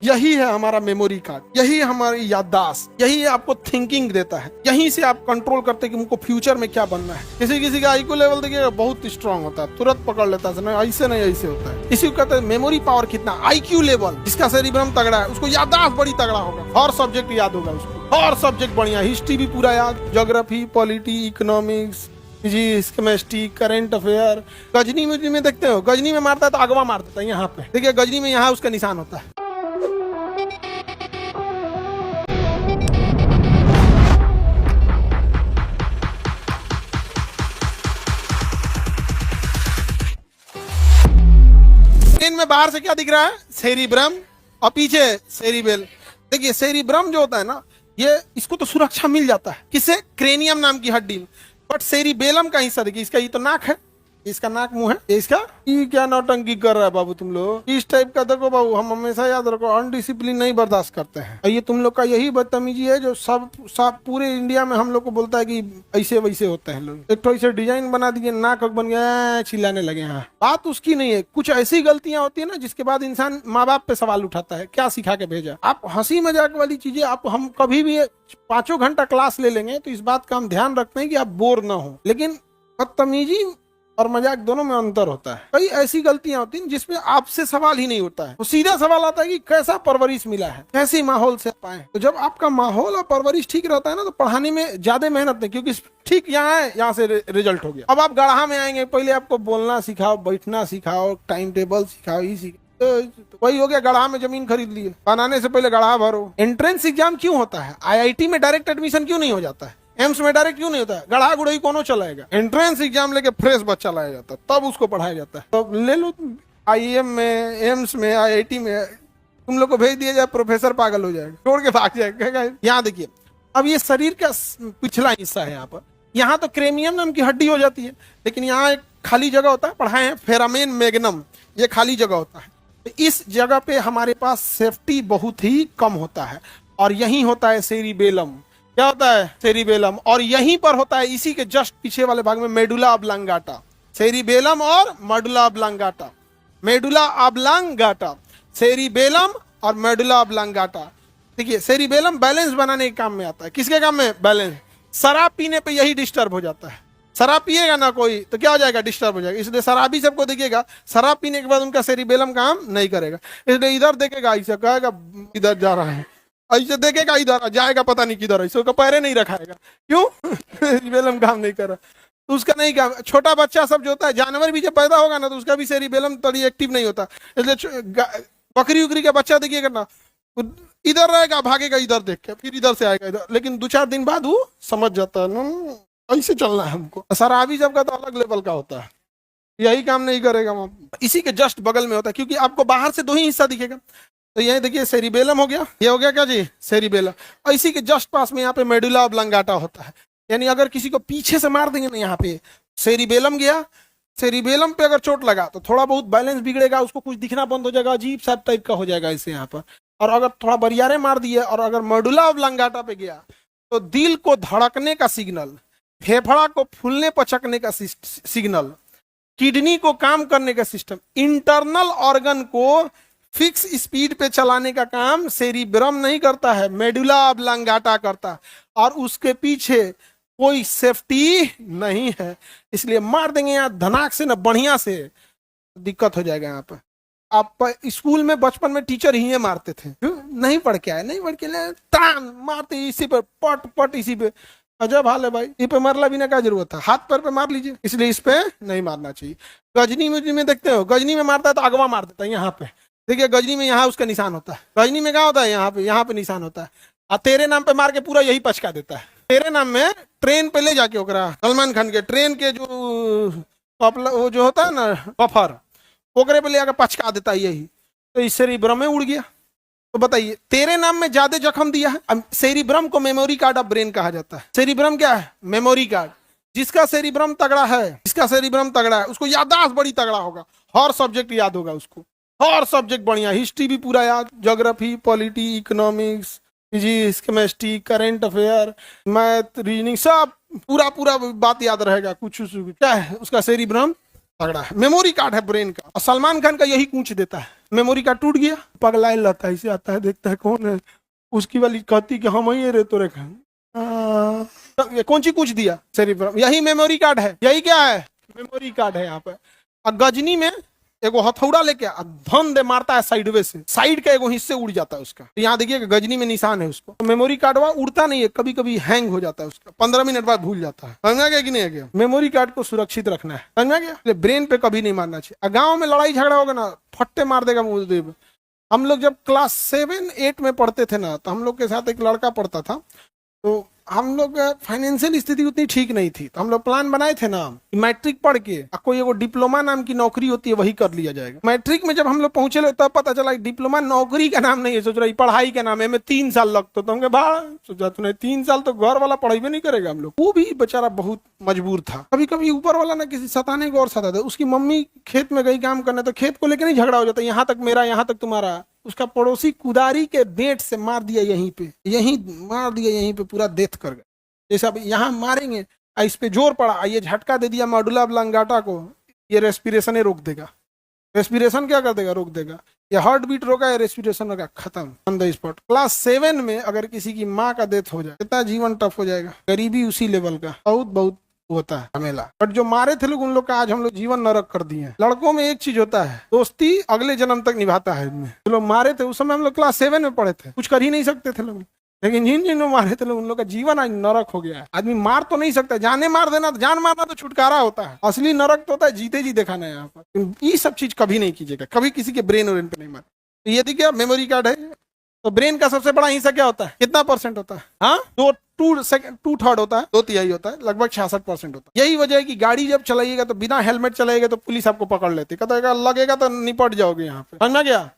यही है हमारा मेमोरी कार्ड, यही हमारी याददाश्त, यही आपको थिंकिंग देता है। यहीं से आप कंट्रोल करते हैं कि उनको फ्यूचर में क्या बनना है। किसी किसी का आईक्यू लेवल देखिएगा बहुत स्ट्रांग होता है, तुरंत पकड़ लेता है, ऐसे नहीं ऐसे होता है। इसी को कहते हैं मेमोरी पावर कितना। आईक्यू लेवल जिसका सेरिब्रम तगड़ा है उसको याददाश्त बड़ी तगड़ा होगा, हर सब्जेक्ट याद होगा उसको, हर सब्जेक्ट बढ़िया, हिस्ट्री भी पूरा याद, geography, polity, economics, physics, chemistry, current affair. Ghajini में देखते हो, गजनी में मारता है तो अगवा मार देता है। यहाँ पे देखिए गजनी में यहाँ उसका निशान होता है। में बाहर से क्या दिख रहा है? सेरिब्रम, और पीछे सेरिबेल। देखिए सेरिब्रम जो होता है ना, ये इसको तो सुरक्षा मिल जाता है किससे? क्रेनियम नाम की हड्डी में। बट सेरिबेलम का हिस्सा देखिए, इसका ये तो नाक है, इसका नाक मुंह है, इसका ये क्या नौटंकी कर रहा है बाबू तुम लोग? इस टाइप का देखो बाबू, हम हमेशा याद रखो अनडिसिप्लिन नहीं बर्दाश्त करते हैं। और ये तुम लोग का यही बदतमीजी है जो सब पूरे इंडिया में हम लोग को बोलता है कि ऐसे वैसे होते हैं लोग। एक तो ऐसे डिजाइन बना दीजिए, नाक बन गया, चिल्लाने लगे। हाँ, बात उसकी नहीं है, कुछ ऐसी गलतियां होती है ना जिसके बाद इंसान माँ बाप पे सवाल उठाता है, क्या सिखा के भेजा। आप हंसी मजाक वाली चीजें आप हम कभी भी 5 घंटा क्लास ले लेंगे तो इस बात का हम ध्यान रखते हैं कि आप बोर ना हो, लेकिन बदतमीजी और मजाक दोनों में अंतर होता है। कई ऐसी गलतियां होती हैं जिसमें आपसे सवाल ही नहीं उठता है, तो सीधा सवाल आता है कि कैसा परवरिश मिला है, कैसी माहौल से पाए। तो जब आपका माहौल और परवरिश ठीक रहता है ना, तो पढ़ाने में ज्यादा मेहनत नहीं, क्योंकि ठीक यहाँ है, यहाँ से रिजल्ट हो गया। अब आप गढ़ा में आएंगे, पहले आपको बोलना सिखाओ, बैठना सिखाओ, टाइम टेबल सिखाओ, ये सिखाओ, तो वही हो गया। गढ़ा में जमीन खरीद ली, बनाने से पहले गढ़ा भरो। एंट्रेंस एग्जाम क्यों होता है? IIT में डायरेक्ट एडमिशन क्यों नहीं हो जाता है? एम्स में डायरेक्ट क्यों नहीं होता है? गढ़ा गुड़ई कौन चलाएगा? एंट्रेंस एग्जाम लेके फ्रेश बच्चा लाया जाता है, तब उसको पढ़ाया जाता है। तो ले लो IIM में, एम्स में, IIT में तुम लोग को भेज दिया जाए, प्रोफेसर पागल हो जाएगा, छोड़ के भाग जाएगा। यहाँ देखिए, अब ये शरीर का पिछला हिस्सा है, यहाँ पर यहाँ तो क्रेनियम नाम की हड्डी हो जाती है, लेकिन यहाँ एक खाली जगह होता है, पढ़ाए हैं फेरामेन मैग्नम, ये खाली जगह होता है। तो इस जगह पे हमारे पास सेफ्टी बहुत ही कम होता है, और यही होता है सेरिबेलम। क्या होता है? सेरिबेलम। और यहीं पर होता है, इसी के जस्ट पीछे वाले भाग में, मेडुला ऑब्लांगाटा। सेरिबेलम और medulla oblongata, medulla oblongata, cerebellum और मेडुला ऑब्लांगाटा। देखिए सेरिबेलम बैलेंस बनाने के काम में आता है। किसके काम में? बैलेंस। शराब पीने पे यही डिस्टर्ब हो जाता है। शराब पिएगा ना कोई तो क्या हो जाएगा? डिस्टर्ब हो जाएगा। इसलिए शराबी सबको देखिएगा, शराब पीने के बाद उनका सेरिबेलम काम नहीं करेगा, इसलिए इधर देखेगा, ऐसा कहेगा इधर जा रहा है, ऐसे देखेगा इधर जाएगा, पता नहीं किधर, ऐसे पैरे नहीं रखाएगा। क्यों? सेरिबेलम काम नहीं कर रहा, तो उसका नहीं काम। छोटा बच्चा सब जो होता है, जानवर भी जब पैदा होगा ना, तो उसका भी सेरिबेलम तभी एक्टिव नहीं होता। इसलिए बकरी उकरी का बच्चा देखिएगा ना, इधर रहेगा, भागेगा इधर देख के, फिर इधर से आएगा इधर, लेकिन 2-4 दिन बाद वो समझ जाता है ऐसे चलना है हमको। शराबी सबका तो अलग लेवल का होता है, यही काम नहीं करेगा। इसी के जस्ट बगल में होता है, क्योंकि आपको बाहर से 2 ही हिस्सा दिखेगा। तो ये देखिए सेरिबेलम हो गया, ये हो गया क्या जी? सेरिबेलम। और इसी के जस्ट पास में यहाँ पे मेडुला ऑब्लांगाटा होता है। यानी अगर किसी को पीछे से मार देंगे ना, यहाँ पे सेरिबेलम गया, सेरिबेलम पे अगर चोट लगा तो थोड़ा बहुत बैलेंस बिगड़ेगा, उसको कुछ दिखना बंद हो जाएगा, अजीब सा टाइप का हो जाएगा इसे यहाँ पर। और अगर थोड़ा बरियारे मार दिए और अगर मेडुला ऑब्लांगाटा पे गया, तो दिल को धड़कने का सिग्नल, फेफड़ा को फूलने पचकने का सिग्नल, किडनी को काम करने का सिस्टम, इंटरनल ऑर्गन को फिक्स स्पीड पे चलाने का काम सेरिब्रम नहीं करता है, मेडुला ऑब्लांगाटा करता है। और उसके पीछे कोई सेफ्टी नहीं है, इसलिए मार देंगे यहाँ धनाक से ना, बढ़िया से, दिक्कत हो जाएगा यहाँ पर। आप स्कूल में बचपन में टीचर ही मारते थे, नहीं पढ़ के आए, नहीं पढ़ के ले तान मारते इसी पे, पट पट इसी पे। अजब हाल है भाई, इस पे मारला बिना क्या जरूरत था, हाथ पैर पे मार लीजिए, इसलिए इस पे नहीं मारना चाहिए। गजनी में देखते हो, गजनी में मारता है तो अगवा मार देता है। यहाँ पे देखिए गजनी में यहाँ उसका निशान होता है, गजनी में क्या होता है? यहाँ पे निशान होता है। और तेरे नाम पे मार के पूरा यही पचका देता है। तेरे नाम में ट्रेन पे ले जाके ओकरा, सलमान खान के ट्रेन के जो वो जो होता है ना बफर, ओकरे पे ले जाकर पचका देता है यही। तो इस सेरिब्रम में उड़ गया। तो बताइए, तेरे नाम में ज्यादा जख्म दिया है। सेरिब्रम को मेमोरी कार्ड ऑफ ब्रेन कहा जाता है। सेरिब्रम क्या है? Memory card. जिसका सेरिब्रम तगड़ा है, जिसका सेरिब्रम तगड़ा है, उसको याददाश्त बड़ी तगड़ा होगा, हर सब्जेक्ट याद होगा उसको, हर सब्जेक्ट बढ़िया, हिस्ट्री भी पूरा याद, geography, polity, economics, physics, chemistry, current affair, math, reasoning, सब पूरा बात याद रहेगा। कुछ क्या है उसका? सेरिब्रम तगड़ा है, मेमोरी कार्ड है ब्रेन का। और सलमान खान का यही कूच देता है, मेमोरी कार्ड टूट गया, पगलाए रहता है, इसे आता है, देखता है कौन है, उसकी वाली कहती कि हम ही रे तो रेखा, ये कौन सी कुछ दिया, सेरिब्रम, यही मेमोरी कार्ड है, यही क्या है, मेमोरी कार्ड है यहाँ पे। और गजनी में एगो हथौड़ा लेके धन दे मारता है साइडवे से, साइड का एगो हिस्से उड़ जाता है उसका। तो यहाँ देखिए गजनी में निशान है उसको। तो मेमोरी कार्ड वहाँ उड़ता नहीं है, कभी कभी हैंग हो जाता है उसका, 15 मिनट बाद भूल जाता है। समझा गया कि नहीं गया? मेमोरी कार्ड को सुरक्षित रखना है, समझा गया? ब्रेन पे कभी नहीं मारना चाहिए। गाँव में लड़ाई झगड़ा होगा ना, फट्टे मार देगा मुझे। हम लोग जब क्लास 7-8 में पढ़ते थे ना, तो हम लोग के साथ एक लड़का पढ़ता था, तो हम लोग फाइनेंशियल स्थिति उतनी ठीक नहीं थी, तो हम लोग प्लान बनाए थे ना, मैट्रिक पढ़ के कोई एगो डिप्लोमा नाम की नौकरी होती है वही कर लिया जाएगा। मैट्रिक में जब हम लोग पहुंचे तब पता चला डिप्लोमा नौकरी का नाम नहीं है, सोच रही पढ़ाई का नाम है, में 3 साल लगता, तो हमके भाई सोचा तूने 3 साल तो घर वाला पढ़ाई भी नहीं करेगा हम लोग। वो भी बेचारा बहुत मजबूर था। कभी कभी ऊपर वाला ना किसी सताने को और सताता, उसकी मम्मी खेत में गई काम करने, तो खेत को लेकर नहीं झगड़ा हो जाता, यहाँ तक मेरा यहाँ तक तुम्हारा। उसका पड़ोसी कुदारी के बेट से मार दिया, यहीं पे यहीं मार दिया, यहीं पे पूरा डेथ कर गया। जैसे अब यहाँ मारेंगे, इस पे जोर पड़ा, ये झटका दे दिया मेडुला ऑब्लांगाटा को, ये रेस्पिरेशन रोक देगा। रेस्पिरेशन क्या कर देगा? रोक देगा। ये हार्ट बीट रोका, या रेस्पिरेशन रोका, खत्म ऑन द स्पॉट। क्लास 7 में अगर किसी की माँ का डेथ हो जाए, कितना जीवन टफ हो जाएगा। गरीबी उसी लेवल का बहुत बहुत होता है झमेला। बट जो मारे थे लोग, उन लोग का आज हम लोग जीवन नरक कर दिए हैं। लड़कों में एक चीज होता है, दोस्ती अगले जन्म तक निभाता है। इनमें जो लोग मारे थे उस समय हम लोग क्लास 7 में पढ़े थे, कुछ कर ही नहीं सकते थे लोग, लेकिन जिन जिन मारे थे लोग, उन लोग का जीवन आज नरक हो गया है। आदमी मार तो नहीं सकता, जाने मार देना, जान मारना तो छुटकारा होता है, असली नरक तो होता है जीते जी दिखाना है यहाँ पर। ये सब चीज कभी नहीं कीजिएगा, कभी किसी के ब्रेन पे नहीं मार। तो ये देखिए मेमोरी कार्ड है, तो ब्रेन का सबसे बड़ा हिस्सा क्या होता है? कितना % होता है? हाँ, 2/3 होता है, 2/3 होता है, लगभग 66% होता है। यही वजह है कि गाड़ी जब चलाइएगा तो बिना हेलमेट चलाइएगा तो पुलिस आपको पकड़ लेती, कहता लगेगा तो निपट जाओगे यहाँ पे, समझना गया?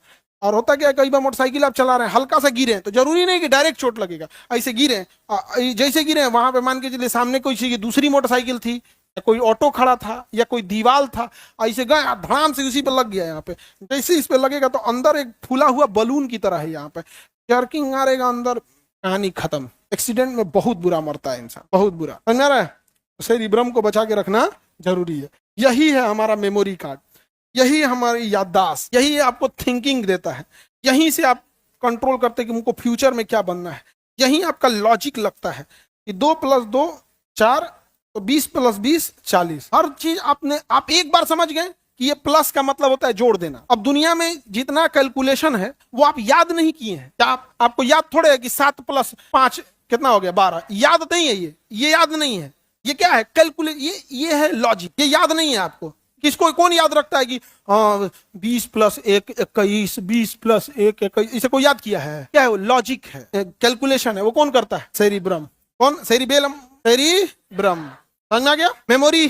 और होता क्या, कई बार मोटरसाइकिल आप चला रहे हैं, हल्का सा गिरे तो जरूरी नहीं कि डायरेक्ट चोट लगेगा, ऐसे गिरे, जैसे गिरे वहां पे मान के चलिए सामने कोई दूसरी मोटरसाइकिल थी, या कोई ऑटो खड़ा था, या कोई दीवार था, ऐसे गए धड़ाम से उसी पे लग गया। यहाँ पे जैसे इस पे लगेगा तो अंदर एक फूला हुआ बलून की तरह है, यहाँ पे जर्किंग मारेगा अंदर, कहानी खत्म। एक्सीडेंट में बहुत बुरा मरता है इंसान, बहुत बुरा, समझ रहा है? सेरिब्रम को बचा के रखना जरूरी है। यही है हमारा मेमोरी कार्ड, यही हमारी याददाश्त, यही आपको थिंकिंग देता है, यहीं से आप कंट्रोल करते हैं कि मुझको फ्यूचर में क्या बनना है। यही आपका लॉजिक लगता है कि 2 + 2 4, तो 20 + 20 40। हर चीज आप एक बार समझ गए कि ये प्लस का मतलब होता है जोड़ देना। अब दुनिया में जितना कैलकुलेशन है वो आप याद नहीं किए हैं, क्या आपको याद थोड़े है कि 7 + 5 कितना हो गया 12? याद नहीं है, ये याद नहीं है। ये क्या है? कैलकुलेट, ये है लॉजिक, ये याद नहीं है आपको। किसको कौन याद रखता है कि 20 + 1 21, 20 + 1 21, इसे कोई याद किया है? क्या है वो? लॉजिक है, कैलकुलेशन है। वो कौन करता है? सेरिब्रम। कौन? Cerebellum, cerebrum. समझ आ गया? मेमोरी,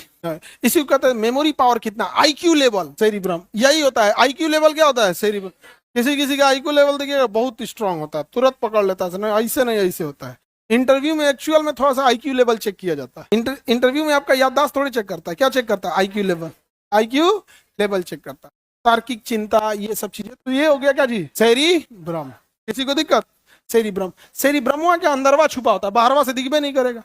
इसी को कहते हैं मेमोरी पावर कितना, IQ लेवल, सेरिब्रम। यही होता है IQ लेवल। क्या होता है? सेरिब्रम। किसी का IQ लेवल देखिएगा बहुत स्ट्रांग होता है, तुरंत पकड़ लेता है, ऐसे नहीं ऐसे होता है। इंटरव्यू में एक्चुअल में थोड़ा सा IQ लेवल चेक किया जाता है। इंटरव्यू में आपका याददाश्त थोड़ी चेक करता है, क्या चेक करता है? IQ लेवल चेक करता है, तार्किक चिंता, ये सब चीजें। तो ये हो गया क्या जी? सेरिब्रम। किसी को दिक्कत? सेरिब्रम। सेरिब्रम के अंदरवा छुपा होता है, बाहरवा से दिखबे नहीं करेगा।